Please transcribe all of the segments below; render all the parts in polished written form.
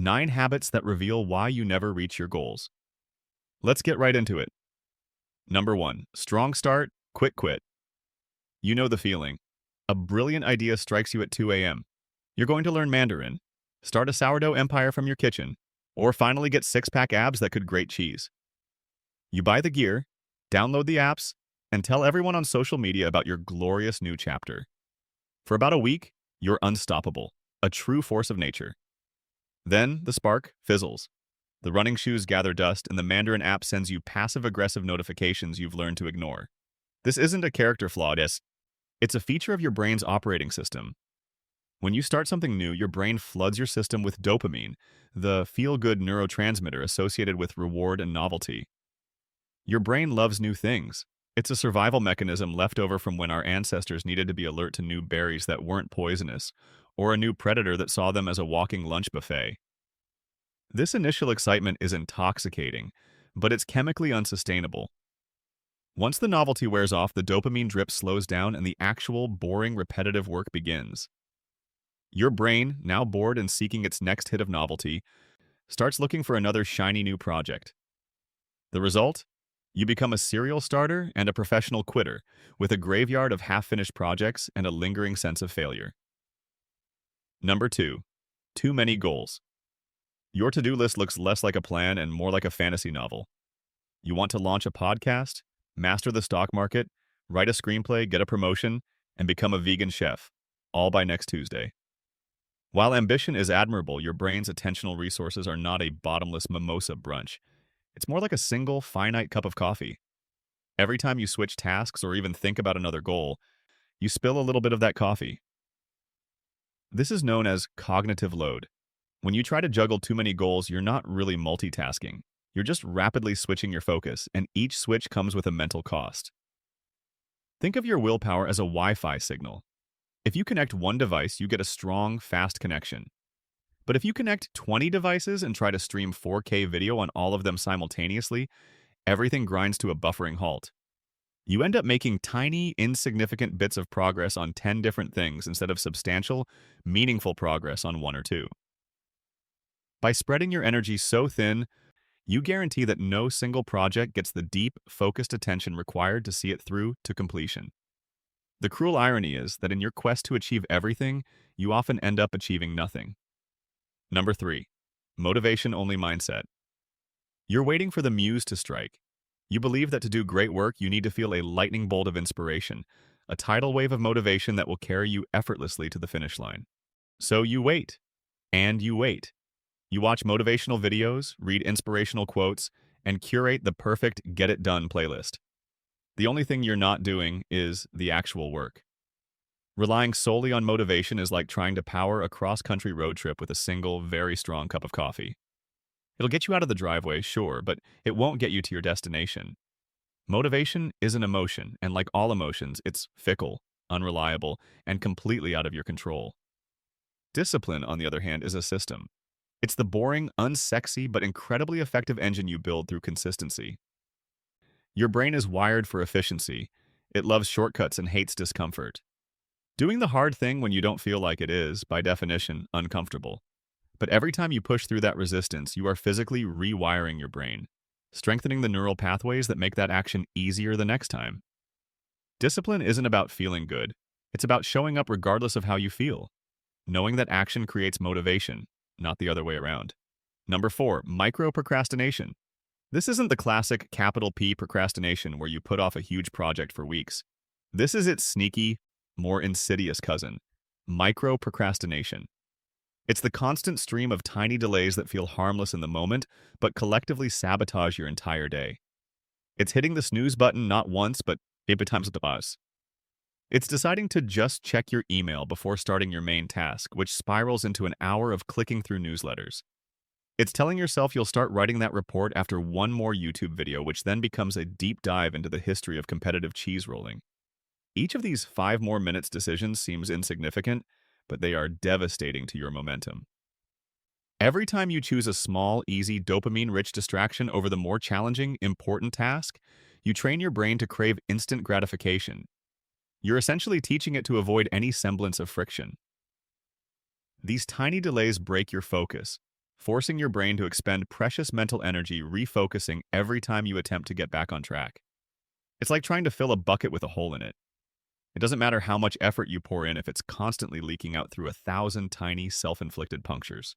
9 habits that reveal why you never reach your goals. Let's get right into it. Number 1. Strong start, quick quit. You know the feeling. A brilliant idea strikes you at 2 a.m. You're going to learn Mandarin, start a sourdough empire from your kitchen, or finally get six-pack abs that could grate cheese. You buy the gear, download the apps, and tell everyone on social media about your glorious new chapter. For about a week, you're unstoppable, a true force of nature. Then the spark fizzles. The running shoes gather dust, and the Mandarin app sends you passive-aggressive notifications you've learned to ignore. This isn't a character flaw, it's a feature of your brain's operating system. When you start something new, your brain floods your system with dopamine, the feel-good neurotransmitter associated with reward and novelty. Your brain loves new things. It's a survival mechanism left over from when our ancestors needed to be alert to new berries that weren't poisonous, or a new predator that saw them as a walking lunch buffet. This initial excitement is intoxicating, but it's chemically unsustainable. Once the novelty wears off, the dopamine drip slows down and the actual, boring, repetitive work begins. Your brain, now bored and seeking its next hit of novelty, starts looking for another shiny new project. The result? You become a serial starter and a professional quitter, with a graveyard of half-finished projects and a lingering sense of failure. Number 2. Too many goals. Your to-do list looks less like a plan and more like a fantasy novel. You want to launch a podcast, master the stock market, write a screenplay, get a promotion, and become a vegan chef, all by next Tuesday. While ambition is admirable, your brain's attentional resources are not a bottomless mimosa brunch. It's more like a single, finite cup of coffee. Every time you switch tasks or even think about another goal, you spill a little bit of that coffee. This is known as cognitive load. When you try to juggle too many goals, you're not really multitasking. You're just rapidly switching your focus, and each switch comes with a mental cost. Think of your willpower as a Wi-Fi signal. If you connect one device, you get a strong, fast connection. But if you connect 20 devices and try to stream 4K video on all of them simultaneously, everything grinds to a buffering halt. You end up making tiny, insignificant bits of progress on 10 different things instead of substantial, meaningful progress on one or two. By spreading your energy so thin, you guarantee that no single project gets the deep, focused attention required to see it through to completion. The cruel irony is that in your quest to achieve everything, you often end up achieving nothing. Number 3. Motivation-only mindset. You're waiting for the muse to strike. You believe that to do great work, you need to feel a lightning bolt of inspiration, a tidal wave of motivation that will carry you effortlessly to the finish line. So you wait. And you wait. You watch motivational videos, read inspirational quotes, and curate the perfect get-it-done playlist. The only thing you're not doing is the actual work. Relying solely on motivation is like trying to power a cross-country road trip with a single, very strong cup of coffee. It'll get you out of the driveway, sure, but it won't get you to your destination. Motivation is an emotion, and like all emotions, it's fickle, unreliable, and completely out of your control. Discipline, on the other hand, is a system. It's the boring, unsexy, but incredibly effective engine you build through consistency. Your brain is wired for efficiency. It loves shortcuts and hates discomfort. Doing the hard thing when you don't feel like it is, by definition, uncomfortable. But every time you push through that resistance, you are physically rewiring your brain, strengthening the neural pathways that make that action easier the next time. Discipline isn't about feeling good. It's about showing up regardless of how you feel. Knowing that action creates motivation, not the other way around. Number 4, micro-procrastination. This isn't the classic capital P procrastination where you put off a huge project for weeks. This is its sneaky, more insidious cousin, micro-procrastination. It's the constant stream of tiny delays that feel harmless in the moment, but collectively sabotage your entire day. It's hitting the snooze button not once, but 8 times with the buzz. It's deciding to just check your email before starting your main task, which spirals into an hour of clicking through newsletters. It's telling yourself you'll start writing that report after one more YouTube video, which then becomes a deep dive into the history of competitive cheese rolling. Each of these 5 more minutes decisions seems insignificant, but they are devastating to your momentum. Every time you choose a small, easy, dopamine-rich distraction over the more challenging, important task, you train your brain to crave instant gratification. You're essentially teaching it to avoid any semblance of friction. These tiny delays break your focus, forcing your brain to expend precious mental energy refocusing every time you attempt to get back on track. It's like trying to fill a bucket with a hole in it. It doesn't matter how much effort you pour in if it's constantly leaking out through 1,000 tiny, self-inflicted punctures.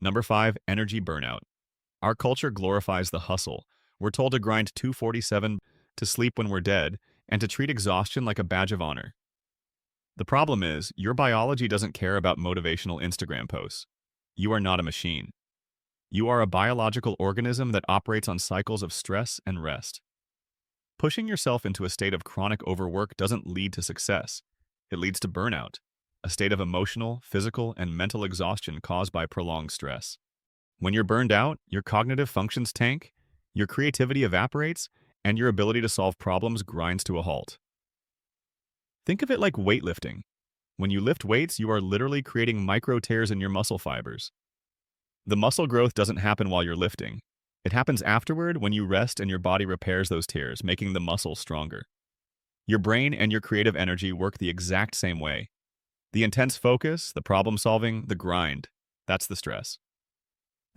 Number 5, energy burnout. Our culture glorifies the hustle. We're told to grind 247, to sleep when we're dead, and to treat exhaustion like a badge of honor. The problem is, your biology doesn't care about motivational Instagram posts. You are not a machine. You are a biological organism that operates on cycles of stress and rest. Pushing yourself into a state of chronic overwork doesn't lead to success. It leads to burnout, a state of emotional, physical, and mental exhaustion caused by prolonged stress. When you're burned out, your cognitive functions tank, your creativity evaporates, and your ability to solve problems grinds to a halt. Think of it like weightlifting. When you lift weights, you are literally creating micro tears in your muscle fibers. The muscle growth doesn't happen while you're lifting. It happens afterward when you rest and your body repairs those tears, making the muscle stronger. Your brain and your creative energy work the exact same way. The intense focus, the problem solving, the grind, that's the stress.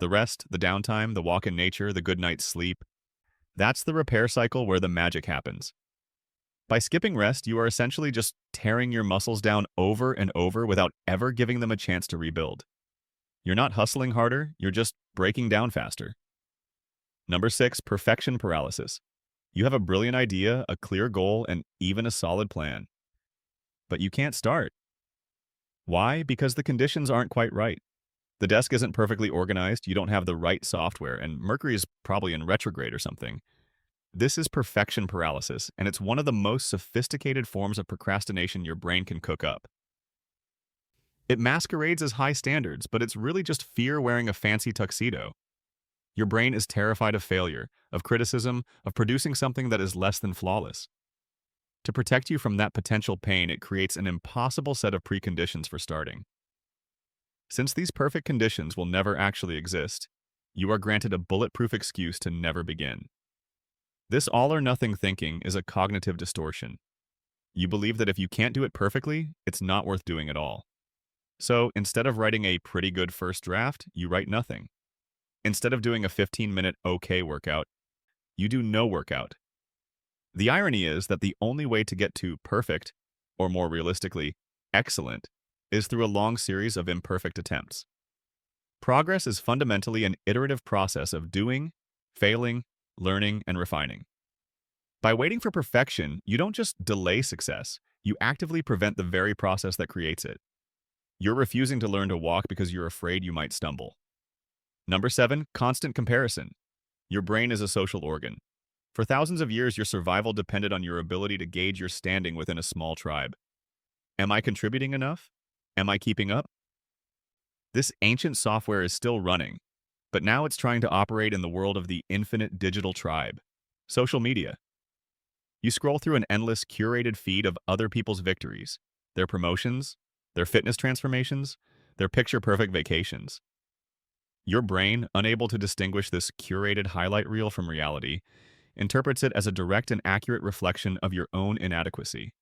The rest, the downtime, the walk in nature, the good night's sleep, that's the repair cycle where the magic happens. By skipping rest, you are essentially just tearing your muscles down over and over without ever giving them a chance to rebuild. You're not hustling harder, you're just breaking down faster. Number 6, perfection paralysis. You have a brilliant idea, a clear goal, and even a solid plan. But you can't start. Why? Because the conditions aren't quite right. The desk isn't perfectly organized, you don't have the right software, and Mercury is probably in retrograde or something. This is perfection paralysis, and it's one of the most sophisticated forms of procrastination your brain can cook up. It masquerades as high standards, but it's really just fear wearing a fancy tuxedo. Your brain is terrified of failure, of criticism, of producing something that is less than flawless. To protect you from that potential pain, it creates an impossible set of preconditions for starting. Since these perfect conditions will never actually exist, you are granted a bulletproof excuse to never begin. This all-or-nothing thinking is a cognitive distortion. You believe that if you can't do it perfectly, it's not worth doing at all. So, instead of writing a pretty good first draft, you write nothing. Instead of doing a 15-minute okay workout, you do no workout. The irony is that the only way to get to perfect, or more realistically, excellent, is through a long series of imperfect attempts. Progress is fundamentally an iterative process of doing, failing, learning, and refining. By waiting for perfection, you don't just delay success, you actively prevent the very process that creates it. You're refusing to learn to walk because you're afraid you might stumble. Number 7, constant comparison. Your brain is a social organ. For thousands of years, your survival depended on your ability to gauge your standing within a small tribe. Am I contributing enough? Am I keeping up? This ancient software is still running, but now it's trying to operate in the world of the infinite digital tribe, social media. You scroll through an endless, curated feed of other people's victories, their promotions, their fitness transformations, their picture-perfect vacations. Your brain, unable to distinguish this curated highlight reel from reality, interprets it as a direct and accurate reflection of your own inadequacy.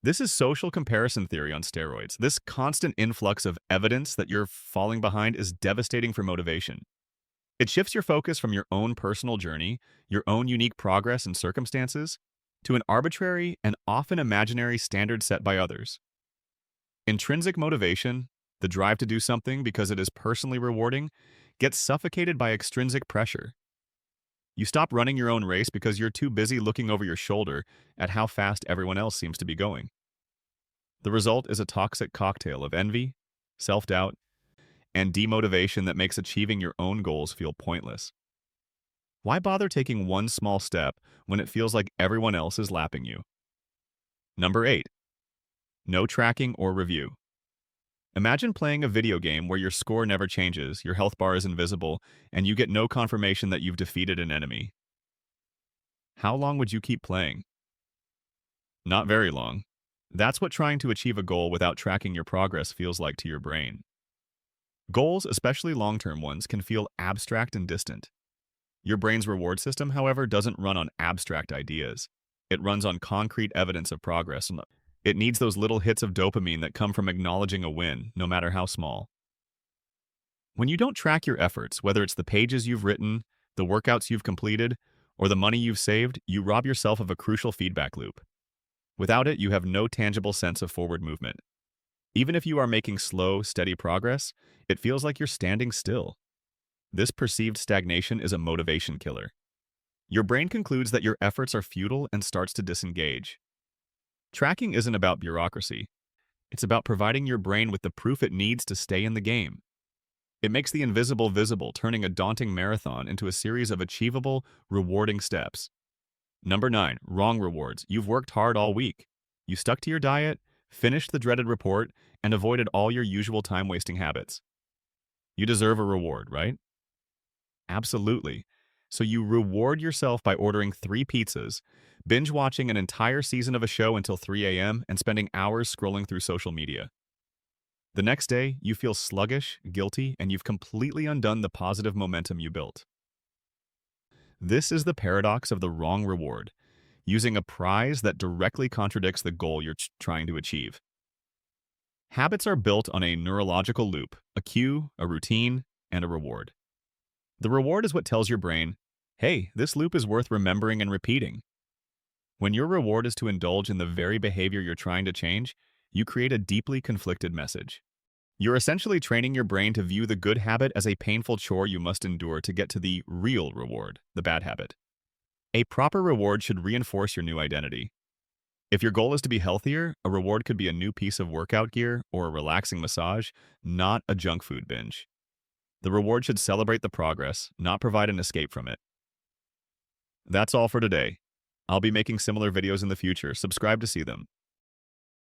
This is social comparison theory on steroids. This constant influx of evidence that you're falling behind is devastating for motivation. It shifts your focus from your own personal journey, your own unique progress and circumstances, to an arbitrary and often imaginary standard set by others. Intrinsic motivation, the drive to do something because it is personally rewarding, gets suffocated by extrinsic pressure. You stop running your own race because you're too busy looking over your shoulder at how fast everyone else seems to be going. The result is a toxic cocktail of envy, self-doubt, and demotivation that makes achieving your own goals feel pointless. Why bother taking one small step when it feels like everyone else is lapping you? Number 8. No tracking or review. Imagine playing a video game where your score never changes, your health bar is invisible, and you get no confirmation that you've defeated an enemy. How long would you keep playing? Not very long. That's what trying to achieve a goal without tracking your progress feels like to your brain. Goals, especially long-term ones, can feel abstract and distant. Your brain's reward system, however, doesn't run on abstract ideas. It runs on concrete evidence of progress. It needs those little hits of dopamine that come from acknowledging a win, no matter how small. When you don't track your efforts, whether it's the pages you've written, the workouts you've completed, or the money you've saved, you rob yourself of a crucial feedback loop. Without it, you have no tangible sense of forward movement. Even if you are making slow, steady progress, it feels like you're standing still. This perceived stagnation is a motivation killer. Your brain concludes that your efforts are futile and starts to disengage. Tracking isn't about bureaucracy. It's about providing your brain with the proof it needs to stay in the game. It makes the invisible visible, turning a daunting marathon into a series of achievable, rewarding steps. Number 9, wrong rewards. You've worked hard all week. You stuck to your diet, finished the dreaded report, and avoided all your usual time-wasting habits. You deserve a reward, right? Absolutely. So you reward yourself by ordering 3 pizzas, binge watching an entire season of a show until 3 a.m., and spending hours scrolling through social media. The next day, you feel sluggish, guilty, and you've completely undone the positive momentum you built. This is the paradox of the wrong reward, using a prize that directly contradicts the goal you're trying to achieve. Habits are built on a neurological loop, a cue, a routine, and a reward. The reward is what tells your brain, hey, this loop is worth remembering and repeating. When your reward is to indulge in the very behavior you're trying to change, you create a deeply conflicted message. You're essentially training your brain to view the good habit as a painful chore you must endure to get to the real reward, the bad habit. A proper reward should reinforce your new identity. If your goal is to be healthier, a reward could be a new piece of workout gear or a relaxing massage, not a junk food binge. The reward should celebrate the progress, not provide an escape from it. That's all for today. I'll be making similar videos in the future. Subscribe to see them.